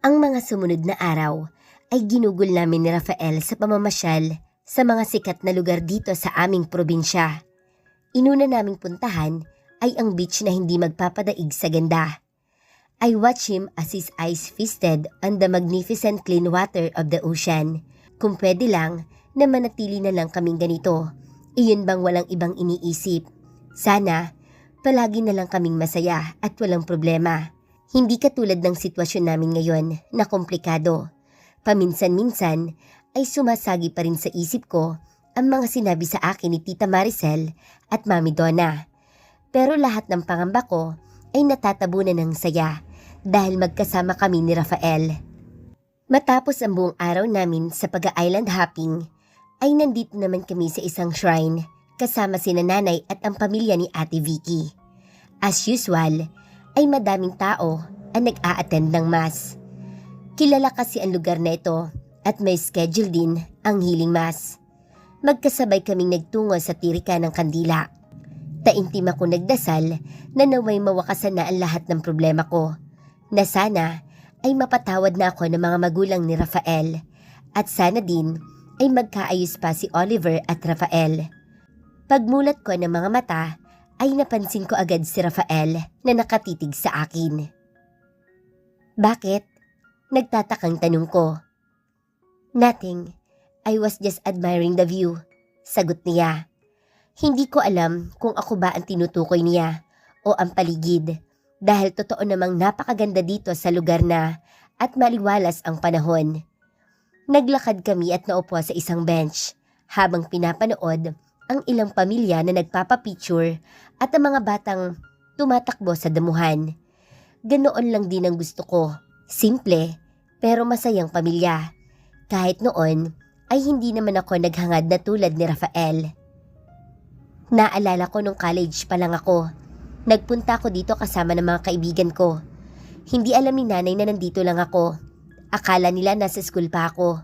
Ang mga sumunod na araw ay ginugol namin ni Rafael sa pamamasyal sa mga sikat na lugar dito sa aming probinsya. Inuna naming puntahan ay ang beach na hindi magpapadaig sa ganda. I watch him as his eyes feasted on the magnificent clean water of the ocean. Kung pwede lang na manatili na lang kaming ganito, iyon bang walang ibang iniisip? Sana, palagi na lang kaming masaya at walang problema. Hindi katulad ng sitwasyon namin ngayon na komplikado. Paminsan-minsan ay sumasagi pa rin sa isip ko ang mga sinabi sa akin ni Tita Maricel at Mami Donna. Pero lahat ng pangamba ko ay natatabunan ng saya dahil magkasama kami ni Rafael. Matapos ang buong araw namin sa pag-island hopping, ay nandito naman kami sa isang shrine kasama sina nanay at ang pamilya ni Ate Vicky. As usual, ay madaming tao ang nag-a-attend ng mass. Kilala kasi ang lugar na ito at may schedule din ang healing mass. Magkasabay kaming nagtungo sa tirika ng kandila. Taimtim ako nagdasal na naway mawakasan na ang lahat ng problema ko, na sana ay mapatawad na ako ng mga magulang ni Rafael at sana din ay magkaayos pa si Oliver at Rafael. Pagmulat ko ng mga mata ay napansin ko agad si Rafael na nakatitig sa akin. Bakit? Nagtatakang tanong ko. Nothing. I was just admiring the view. Sagot niya. Hindi ko alam kung ako ba ang tinutukoy niya o ang paligid dahil totoo namang napakaganda dito sa lugar na at maliwalas ang panahon. Naglakad kami at naupo sa isang bench habang pinapanood ang ilang pamilya na nagpapapicture at ang mga batang tumatakbo sa damuhan. Ganoon lang din ang gusto ko. Simple pero masayang pamilya. Kahit noon ay hindi naman ako naghangad na tulad ni Rafael. Naalala ko nung college pa lang ako. Nagpunta ako dito kasama ng mga kaibigan ko. Hindi alam ni nanay na nandito lang ako. Akala nila nasa school pa ako.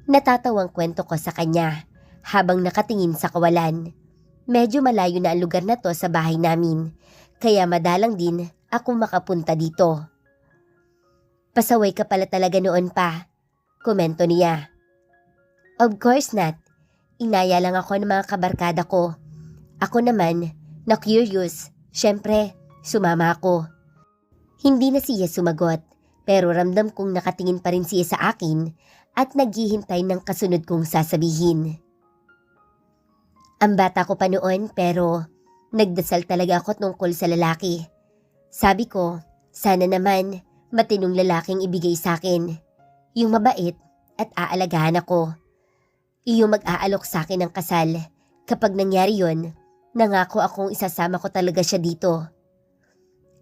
Natatawang kwento ko sa kanya habang nakatingin sa kawalan. Medyo malayo na ang lugar na to sa bahay namin, kaya madalang din akong makapunta dito. Pasaway ka pala talaga noon pa, komento niya. Of course not. Inaya lang ako ng mga kabarkada ko. Ako naman, na curious, syempre, sumama ako. Hindi na siya sumagot, pero ramdam kong nakatingin pa rin siya sa akin at naghihintay ng kasunod kong sasabihin. Ang bata ko pa noon pero nagdasal talaga ako tungkol sa lalaki. Sabi ko, sana naman matinong lalaking ibigay sa akin. Yung mabait at aalagaan ako. Yung mag-aalok sa akin ng kasal. Kapag nangyari yon, nangako akong isasama ko talaga siya dito.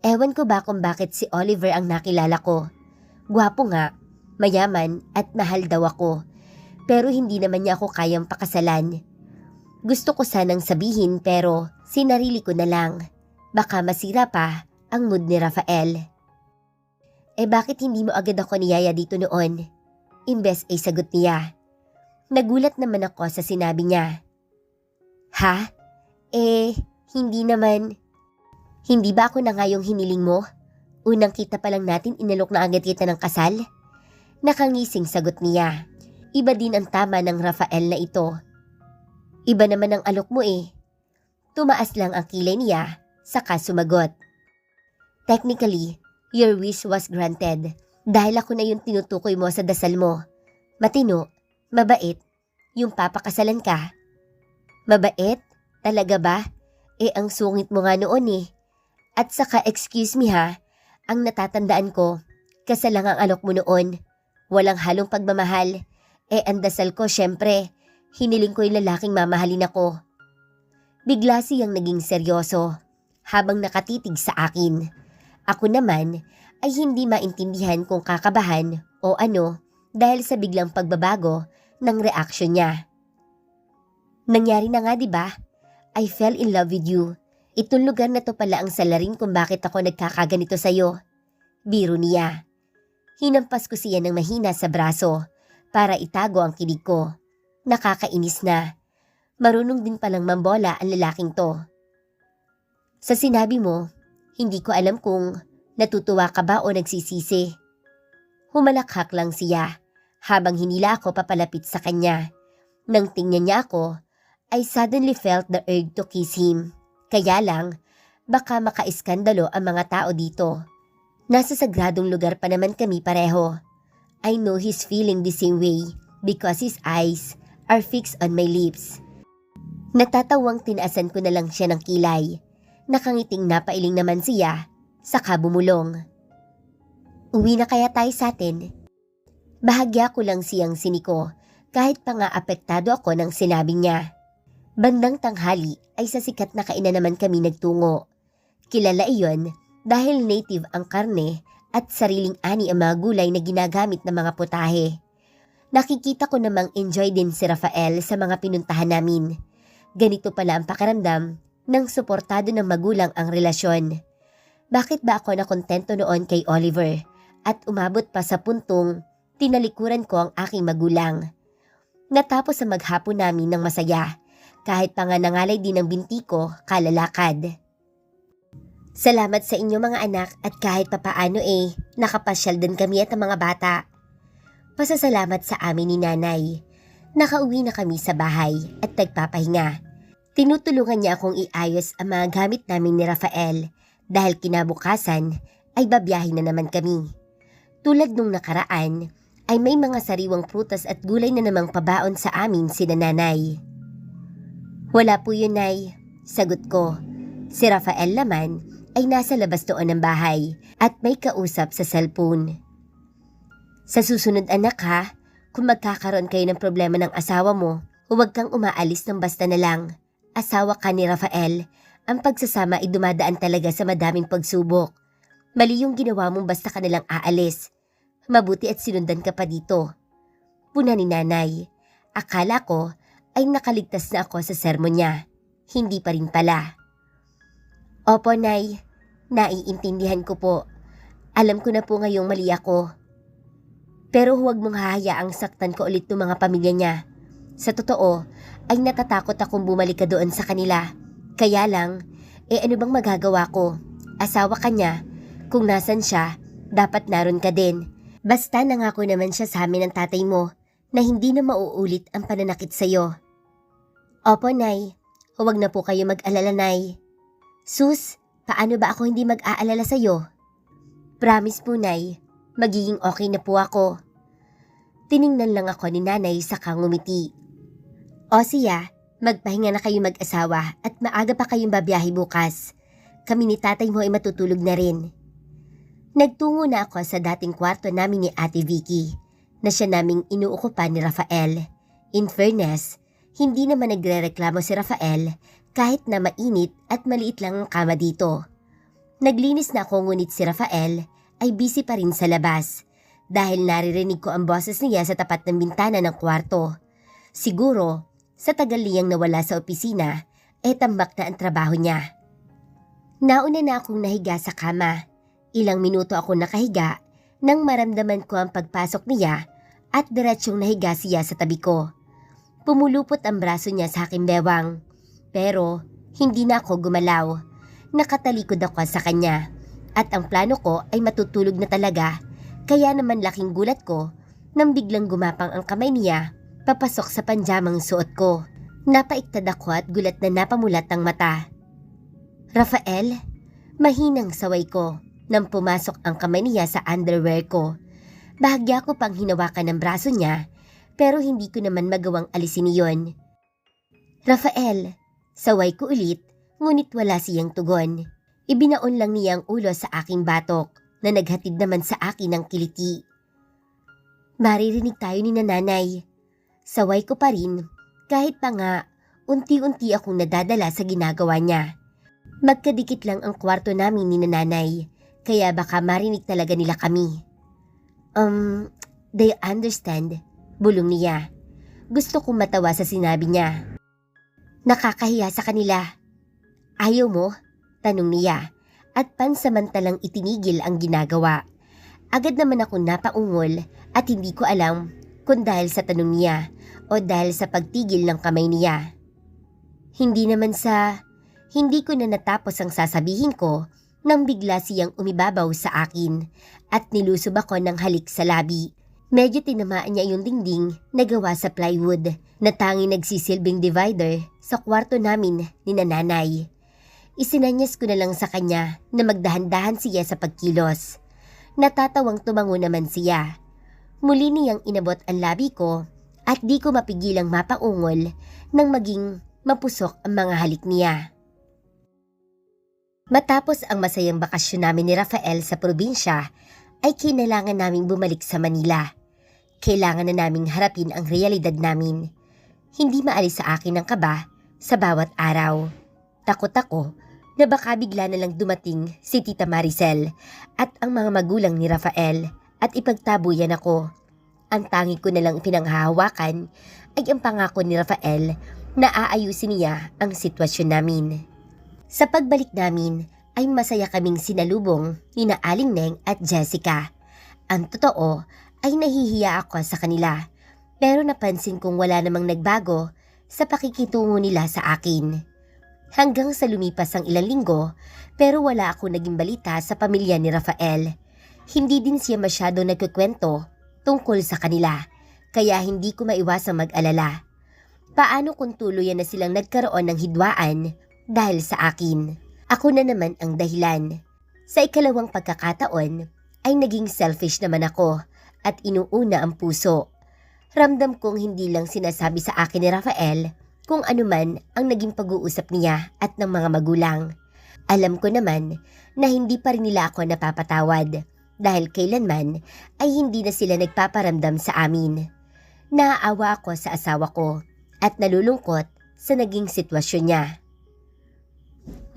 Ewan ko ba kung bakit si Oliver ang nakilala ko. Gwapo nga, mayaman at mahal daw ako. Pero hindi naman niya ako kayang pakasalan. Gusto ko sanang sabihin pero sinarili ko na lang. Baka masira pa ang mood ni Rafael. Bakit hindi mo agad ako niyaya dito noon? Imbes ay sagot niya. Nagulat naman ako sa sinabi niya. Ha? Hindi naman. Hindi ba ako na nga yung hiniling mo? Unang kita pa lang natin inalok na agad kita ng kasal? Nakangising sagot niya. Iba din ang tama ng Rafael na ito. Iba naman ang alok mo eh. Tumaas lang ang kilay niya, saka sumagot. Technically, your wish was granted dahil ako na yung tinutukoy mo sa dasal mo. Matino, mabait, yung papakasalan ka. Mabait? Talaga ba? Ang sungit mo nga noon eh. At saka excuse me ha, ang natatandaan ko, kasal lang ang alok mo noon. Walang halong pagmamahal. Ang dasal ko syempre, hiniling ko yung lalaking mamahalin ako. Bigla siyang naging seryoso habang nakatitig sa akin. Ako naman ay hindi maintindihan kung kakabahan o ano dahil sa biglang pagbabago ng reaksyon niya. Nangyari na nga diba? I fell in love with you. Itong lugar na to pala ang salarin kung bakit ako nagkakaganito sa'yo. Biro niya. Hinampas ko siya ng mahina sa braso para itago ang kilig ko. Nakakainis na. Marunong din palang mambola ang lalaking to. Sa sinabi mo, hindi ko alam kung natutuwa ka ba o nagsisisi. Humalakhak lang siya habang hinila ako papalapit sa kanya. Nang tingnan niya ako, I suddenly felt the urge to kiss him. Kaya lang, baka makaiskandalo ang mga tao dito. Nasa sagradong lugar pa naman kami pareho. I know he's feeling the same way because his eyes are fixed on my lips. Natatawang tinaasan ko na lang siya ng kilay. Nakangiting napailing naman siya, saka bumulong. Uwi na kaya tayo sa atin? Bahagya ko lang siyang siniko kahit pa nga apektado ako ng sinabi niya. Bandang tanghali ay sa sikat na kainan naman kami nagtungo. Kilala iyon dahil native ang karne at sariling ani ang mga gulay na ginagamit ng mga putahe. Nakikita ko namang enjoy din si Rafael sa mga pinuntahan namin. Ganito pala ang pakiramdam ng suportado ng magulang ang relasyon. Bakit ba ako nakontento noon kay Oliver at umabot pa sa puntong tinalikuran ko ang aking magulang? Natapos ang maghapon namin ng masaya, kahit pa nga nangalay din ng binti ko kalalakad. Salamat sa inyo mga anak at kahit papaano nakapasyal din kami at ang mga bata. Pasasalamat sa amin ni nanay. Nakauwi na kami sa bahay at nagpapahinga. Tinutulungan niya akong iayos ang mga gamit namin ni Rafael dahil kinabukasan ay babiyahin na naman kami. Tulad nung nakaraan ay may mga sariwang prutas at gulay na namang pabaon sa amin si nanay. Wala po yun, Nay. Sagot ko. Si Rafael naman ay nasa labas doon ng bahay at may kausap sa cellphone. Sa susunod anak ha, kung magkakaroon kayo ng problema ng asawa mo, huwag kang umaalis ng basta na lang. Asawa ka ni Rafael, ang pagsasama ay dumadaan talaga sa madaming pagsubok. Mali yung ginawa mong basta ka nalang aalis. Mabuti at sinundan ka pa dito. Puna ni nanay. Akala ko ay nakaligtas na ako sa sermon niya. Hindi pa rin pala. Opo, Nay. Naiintindihan ko po. Alam ko na po ngayong mali ako. Pero huwag mong hahayaang saktan ko ulit ng mga pamilya niya. Sa totoo, ay natatakot akong bumalik ka doon sa kanila. Kaya lang, ano bang magagawa ko? Asawa ka niya. Kung nasan siya, dapat naroon ka din. Basta nangako naman siya sa amin ng tatay mo na hindi na mauulit ang pananakit sa'yo. Opo, Nay. Huwag na po kayo mag-alala, Nay. Sus, paano ba ako hindi mag-aalala sa'yo? Promise po, Nay. Magiging okay na po ako. Tiningnan lang ako ni nanay saka ngumiti. O siya, magpahinga na kayo mag-asawa at maaga pa kayong babiyahe bukas. Kami ni tatay mo ay matutulog na rin. Nagtungo na ako sa dating kwarto namin ni Ate Vicky na siya naming inuukupan ni Rafael. In fairness, hindi naman nagrereklamo si Rafael kahit na mainit at maliit lang ang kama dito. Naglinis na ako ngunit si Rafael ay busy pa rin sa labas dahil naririnig ko ang boses niya sa tapat ng bintana ng kwarto. Siguro, sa tagal niyang nawala sa opisina, tambak na ang trabaho niya. Nauna na akong nahiga sa kama. Ilang minuto ako nakahiga nang maramdaman ko ang pagpasok niya at diretsyong nahiga siya sa tabi ko. Pumulupot ang braso niya sa aking bewang. Pero hindi na ako gumalaw. Nakatalikod ako sa kanya. At ang plano ko ay matutulog na talaga. Kaya naman laking gulat ko nang biglang gumapang ang kamay niya papasok sa panjamang suot ko. Napaiktad ako at gulat na napamulat ang mata. Rafael, mahinang saway ko nang pumasok ang kamay niya sa underwear ko. Bahagya ko pang hinawakan ng braso niya pero hindi ko naman magawang alisin iyon. Rafael, saway ko ulit ngunit wala siyang tugon. Ibinaon lang niya ang ulo sa aking batok na naghatid naman sa akin ng kiliti. Maririnig tayo ni nanay. Saway ko pa rin kahit pa nga unti-unti akong nadadala sa ginagawa niya. Magkadikit lang ang kwarto namin ni nanay kaya baka marinig talaga nila kami. They understand, bulong niya. Gusto kong matawa sa sinabi niya. Nakakahiya sa kanila. Ayaw mo? Tanong niya at pansamantalang itinigil ang ginagawa. Agad naman ako napaungol at hindi ko alam kung dahil sa tanong niya o dahil sa pagtigil ng kamay niya. Hindi ko na natapos ang sasabihin ko nang bigla siyang umibabaw sa akin at nilusob ako ng halik sa labi. Medyo tinamaan niya yung dingding na gawa sa plywood na tanging nagsisilbing divider sa kwarto namin ni nanay. Isinanyas ko na lang sa kanya na magdahan-dahan siya sa pagkilos. Natatawang tumango naman siya. Muli niyang inabot ang labi ko at di ko mapigilang mapaungol nang maging mapusok ang mga halik niya. Matapos ang masayang bakasyon namin ni Rafael sa probinsya, ay kailangan naming bumalik sa Manila. Kailangan na naming harapin ang realidad namin. Hindi maalis sa akin ang kaba sa bawat araw. Takot ako na baka bigla na lang dumating si Tita Maricel at ang mga magulang ni Rafael at ipagtabuyan ako. Ang tangi ko na lang pinanghahawakan ay ang pangako ni Rafael na aayusin niya ang sitwasyon namin. Sa pagbalik namin ay masaya kaming sinalubong ni na Aling Neng at Jessica. Ang totoo ay nahihiya ako sa kanila pero napansin kong wala namang nagbago sa pakikitungo nila sa akin. Hanggang sa lumipas ang ilang linggo pero wala ako naging balita sa pamilya ni Rafael. Hindi din siya masyado nagkukwento tungkol sa kanila kaya hindi ko maiwasang mag-alala. Paano kung tuluyan na silang nagkaroon ng hidwaan dahil sa akin? Ako na naman ang dahilan. Sa ikalawang pagkakataon ay naging selfish naman ako at inuuna ang puso. Ramdam kong hindi lang sinasabi sa akin ni Rafael kung ano man ang naging pag-uusap niya at ng mga magulang. Alam ko naman na hindi pa rin nila ako napapatawad dahil kailanman ay hindi na sila nagpaparamdam sa amin. Naaawa ako sa asawa ko at nalulungkot sa naging sitwasyon niya.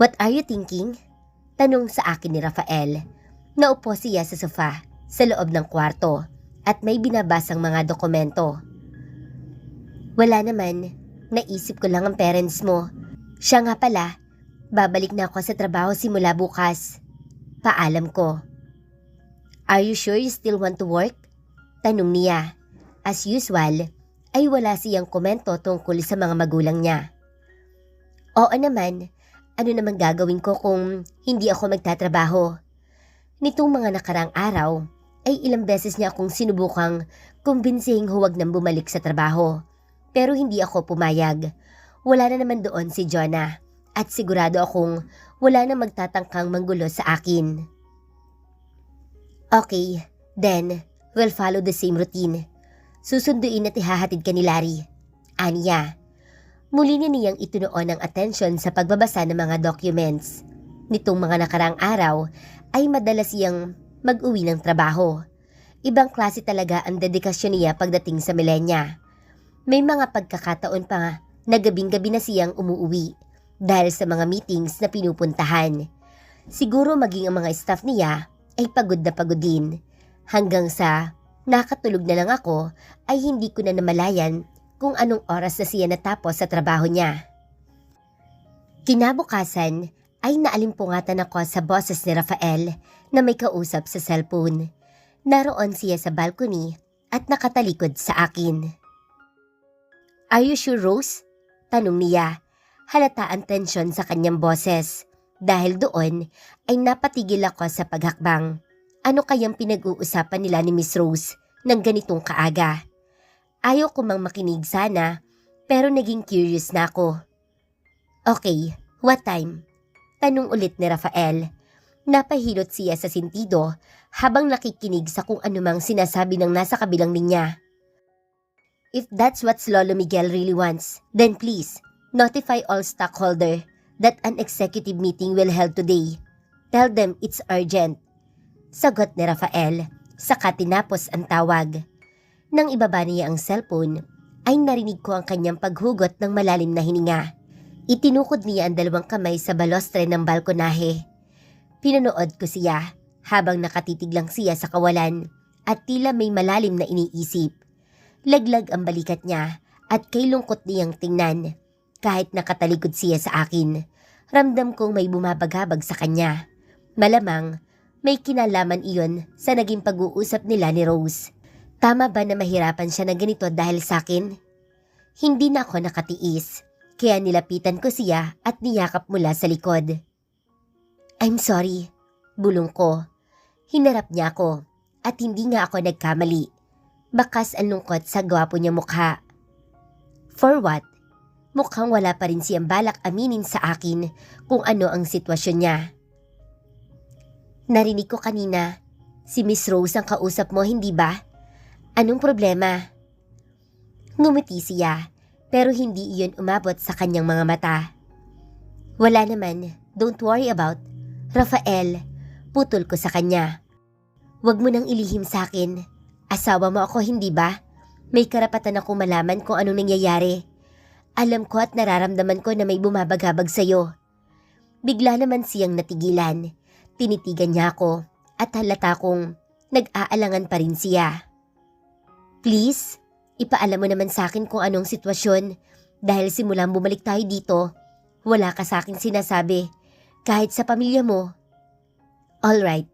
"What are you thinking?" Tanong sa akin ni Rafael. Naupo siya sa sofa sa loob ng kwarto at may binabasang mga dokumento. "Wala naman, naisip ko lang ang parents mo. Siya nga pala, babalik na ako sa trabaho simula bukas." Paalam ko. "Are you sure you still want to work?" Tanong niya. As usual, ay wala siyang komento tungkol sa mga magulang niya. "Oo naman, ano naman gagawin ko kung hindi ako magtatrabaho?" Nitong mga nakarang araw, ay ilang beses niya akong sinubukang kumbinsihin huwag nang bumalik sa trabaho. Pero hindi ako pumayag. Wala na naman doon si Jonah at sigurado akong wala na magtatangkang manggulo sa akin. "Okay, then we'll follow the same routine. Susunduin at ihahatid ka ni Larry." Aniya. Muli niya niyang itunoon ang atensyon sa pagbabasa ng mga documents. Nitong mga nakarang araw ay madalas siyang mag-uwi ng trabaho. Ibang klase talaga ang dedikasyon niya pagdating sa milenya. May mga pagkakataon pa na gabing-gabi na siyang umuuwi dahil sa mga meetings na pinupuntahan. Siguro maging ang mga staff niya ay pagod na pagod din. Hanggang sa nakatulog na lang ako ay hindi ko na namalayan kung anong oras na siya natapos sa trabaho niya. Kinabukasan ay naalimpungatan ako sa boses ni Rafael na may kausap sa cellphone. Naroon siya sa balcony at nakatalikod sa akin. "Are you sure, Rose?" Tanong niya. Halata ang tensyon sa kanyang boses. Dahil doon ay napatigil ako sa paghakbang. Ano kayang pinag-uusapan nila ni Miss Rose ng ganitong kaaga? Ayaw ko mang makinig sana, pero naging curious na ako. "Okay, what time?" Tanong ulit ni Rafael. Napahilot siya sa sentido habang nakikinig sa kung anumang sinasabi ng nasa kabilang linya. "If that's what Lolo Miguel really wants, then please, notify all stockholder that an executive meeting will held today. Tell them it's urgent." Sagot ni Rafael, saka tinapos ang tawag. Nang ibaba niya ang cellphone, ay narinig ko ang kanyang paghugot ng malalim na hininga. Itinukod niya ang dalawang kamay sa balostre ng balkonahe. Pinanood ko siya habang nakatitig lang siya sa kawalan at tila may malalim na iniisip. Laglag ang balikat niya at kay lungkot niyang tingnan. Kahit nakatalikod siya sa akin, ramdam kong may bumabagabag sa kanya. Malamang may kinalaman iyon sa naging pag-uusap nila ni Rose. Tama ba na mahirapan siya na ganito dahil sa akin? Hindi na ako nakatiis, kaya nilapitan ko siya at niyakap mula sa likod. "I'm sorry, Bulong ko. Hinarap niya ako at hindi nga ako nagkamali. Bakas ang lungkot sa gwapo niya mukha. For what? Mukhang wala pa rin siyang balak aminin sa akin kung ano ang sitwasyon niya. Narinig ko kanina, si Miss Rose ang kausap mo, hindi ba? Anong problema? Ngumiti siya, pero hindi iyon umabot sa kanyang mga mata. Wala naman, don't worry about. Rafael, putol ko sa kanya. Huwag mo nang ilihim sa akin. Asawa mo ako, hindi ba? May karapatan akong malaman kung anong nangyayari. Alam ko at nararamdaman ko na may bumabagabag sa'yo. Bigla naman siyang natigilan. Tinitigan niya ako at halata kong nag-aalangan pa rin siya. Please, ipaalam mo naman sa akin kung anong sitwasyon dahil simulang bumalik tayo dito, wala ka sa akin sinasabi, kahit sa pamilya mo. Alright,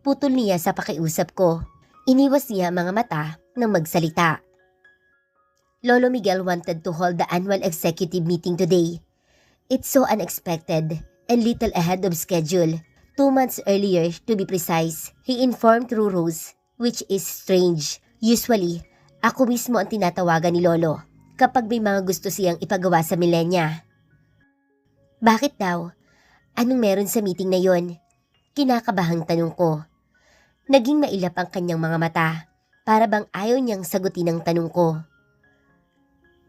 putol niya sa pakiusap ko. Iniwas niya mga mata nang magsalita. Lolo Miguel wanted to hold the annual executive meeting today. It's so unexpected and little ahead of schedule. 2 months earlier, to be precise, he informed through Rose, which is strange. Usually, ako mismo ang tinatawagan ni Lolo kapag may mga gusto siyang ipagawa sa milenya. Bakit daw? Anong meron sa meeting na yon? Kinakabahang tanong ko. Naging mailap ang kanyang mga mata, para bang ayaw niyang sagutin ang tanong ko.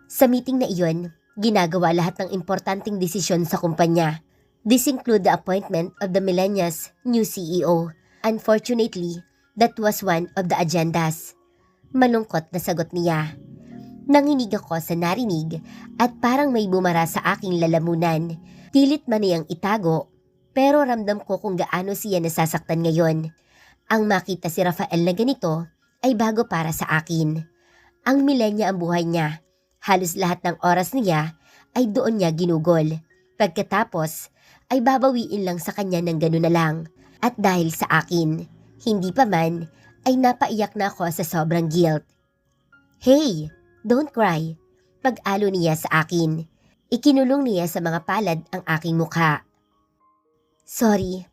Sa meeting na iyon, ginagawa lahat ng importanteng desisyon sa kumpanya. This include the appointment of the Millennia's new CEO. Unfortunately, that was one of the agendas. Malungkot na sagot niya. Nanginig ako sa narinig at parang may bumara sa aking lalamunan. Pilit man niyang itago, pero ramdam ko kung gaano siya nasasaktan ngayon. Ang makita si Rafael na ganito ay bago para sa akin. Ang milenya ang buhay niya. Halos lahat ng oras niya ay doon niya ginugol. Pagkatapos ay babawiin lang sa kanya ng gano'n na lang. At dahil sa akin, hindi pa man, ay napaiyak na ako sa sobrang guilt. Hey, don't cry. Pag-alo niya sa akin. Ikinulong niya sa mga palad ang aking mukha. Sorry,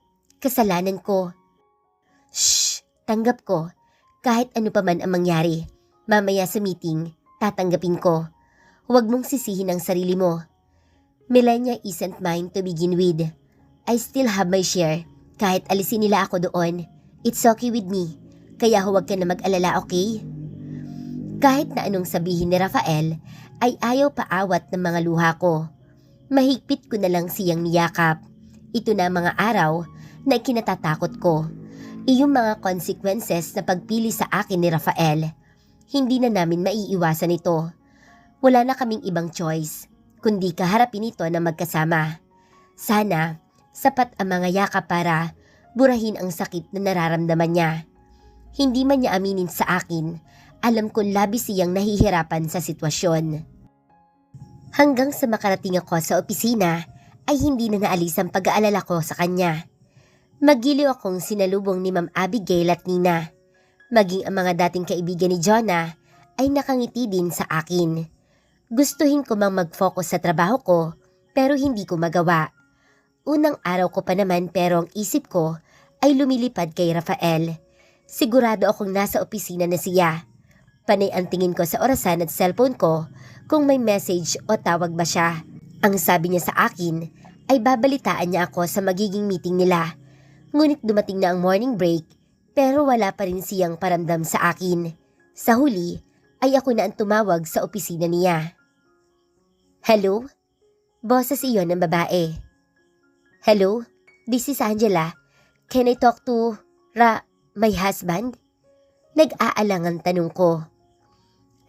kasalanan ko. Shh, tanggap ko. Kahit ano pa man ang mangyari, mamaya sa meeting, tatanggapin ko. Huwag mong sisihin ang sarili mo. Milenya isn't mine to begin with. I still have my share. Kahit alisin nila ako doon, it's okay with me. Kaya huwag ka na mag-alala, okay? Kahit na anong sabihin ni Rafael, ay ayaw paawat ng mga luha ko. Mahigpit ko na lang siyang niyakap. Ito na mga araw na kinatatakot ko. Iyong mga consequences na pagpili sa akin ni Rafael. Hindi na namin maiiwasan ito. Wala na kaming ibang choice, kundi kaharapin ito na magkasama. Sana, sapat ang mga yakap para burahin ang sakit na nararamdaman niya. Hindi man niya aminin sa akin, alam kong labis siyang nahihirapan sa sitwasyon. Hanggang sa makarating ako sa opisina, ay hindi na naalis ang pag-aalala ko sa kanya. Magiliw akong sinalubong ni Ma'am Abigail at Nina. Maging ang mga dating kaibigan ni Jonah ay nakangiti din sa akin. Gustuhin ko mang mag-focus sa trabaho ko pero hindi ko magawa. Unang araw ko pa naman pero ang isip ko ay lumilipad kay Rafael. Sigurado akong nasa opisina na siya. Panay ang tingin ko sa orasan at cellphone ko kung may message o tawag ba siya. Ang sabi niya sa akin ay babalitaan niya ako sa magiging meeting nila. Ngunit dumating na ang morning break pero wala pa rin siyang paramdam sa akin. Sa huli ay ako na ang tumawag sa opisina niya. Hello? Boses iyon ng babae. Hello? This is Angela. Can I talk to my husband? Nag-aalangang tanong ko.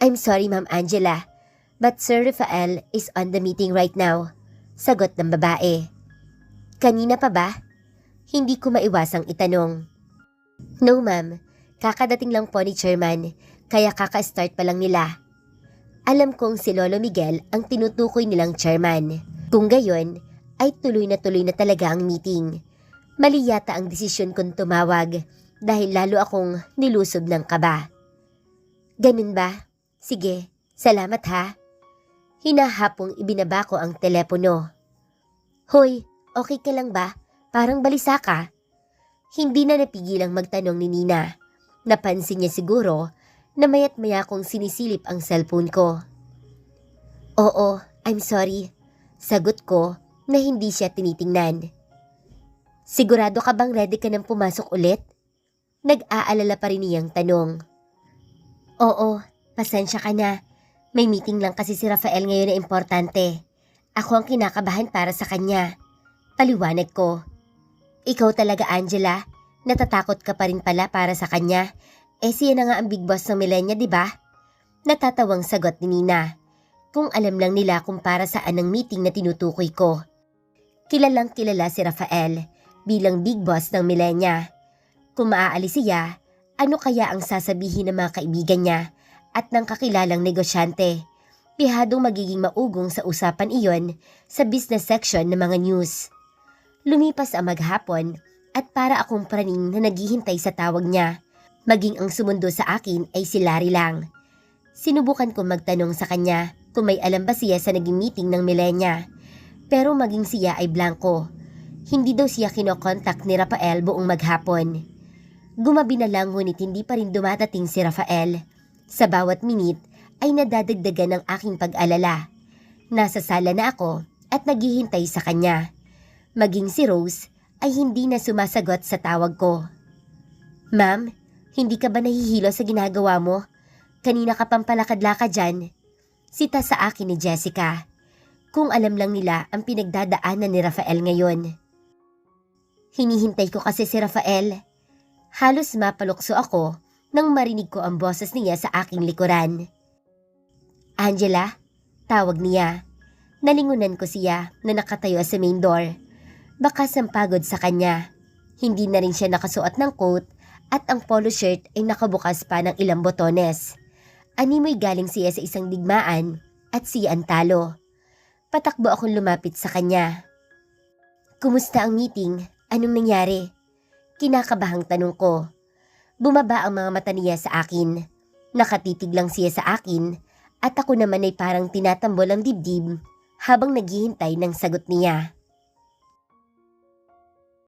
I'm sorry, Ma'am Angela, but Sir Rafael is on the meeting right now. Sagot ng babae. Kanina pa ba? Hindi ko maiwasang itanong. No, ma'am. Kakadating lang po ni Chairman, kaya kaka-start pa lang nila. Alam kong si Lolo Miguel ang tinutukoy nilang chairman. Kung gayon, ay tuloy na talaga ang meeting. Mali yata ang desisyon kong tumawag dahil lalo akong nilusob ng kaba. Ganun ba? Sige, salamat ha. Hinahapong ibinaba ko ang telepono. Hoy, okay ka lang ba? Parang balisa ka. Hindi na napigilang magtanong ni Nina. Napansin niya siguro na maya't maya kong sinisilip ang cellphone ko. Oo, I'm sorry. Sagot ko na hindi siya tinitingnan. Sigurado ka bang ready ka nang pumasok ulit? Nag-aalala pa rin niyang tanong. Oo, pasensya ka na. May meeting lang kasi si Rafael ngayon na importante. Ako ang kinakabahan para sa kanya. Paliwanag ko. Ikaw talaga, Angela. Natatakot ka pa rin pala para sa kanya. Siya na nga ang big boss ng Milenya, di ba? Natatawang sagot ni Nina. Kung alam lang nila kung para saan ang meeting na tinutukoy ko. Kilalang kilala si Rafael bilang big boss ng Milenya. Kung maaalis siya, ano kaya ang sasabihin ng mga kaibigan niya at ng kakilalang negosyante? Pihadong magiging maugong sa usapan iyon sa business section ng mga news. Lumipas ang maghapon at para akong praning na naghihintay sa tawag niya. Maging ang sumundo sa akin ay si Larry lang. Sinubukan kong magtanong sa kanya kung may alam ba siya sa naging meeting ng Milenya. Pero maging siya ay blanco. Hindi daw siya kinokontak ni Rafael buong maghapon. Gumabi na lang ngunit hindi pa rin dumadating si Rafael. Sa bawat minute ay nadadagdagan ng aking pag-alala. Nasa sala na ako at naghihintay sa kanya. Maging si Rose ay hindi na sumasagot sa tawag ko. Ma'am, hindi ka ba nahihilo sa ginagawa mo? Kanina ka pang palakad-lakad dyan. Sita sa akin ni Jessica. Kung alam lang nila ang pinagdadaanan ni Rafael ngayon. Hinihintay ko kasi si Rafael. Halos mapalukso ako nang marinig ko ang boses niya sa aking likuran. Angela, tawag niya. Nalingunan ko siya na nakatayo sa main door. Baka sampagod sa kanya. Hindi na rin siya nakasuot ng coat at ang polo shirt ay nakabukas pa ng ilang botones. Animoy galing siya sa isang digmaan at siya ang talo. Patakbo akong lumapit sa kanya. Kumusta ang meeting? Anong nangyari? Kinakabahang tanong ko. Bumaba ang mga mata niya sa akin. Nakatitig lang siya sa akin at ako naman ay parang tinatambol ang dibdib habang naghihintay ng sagot niya.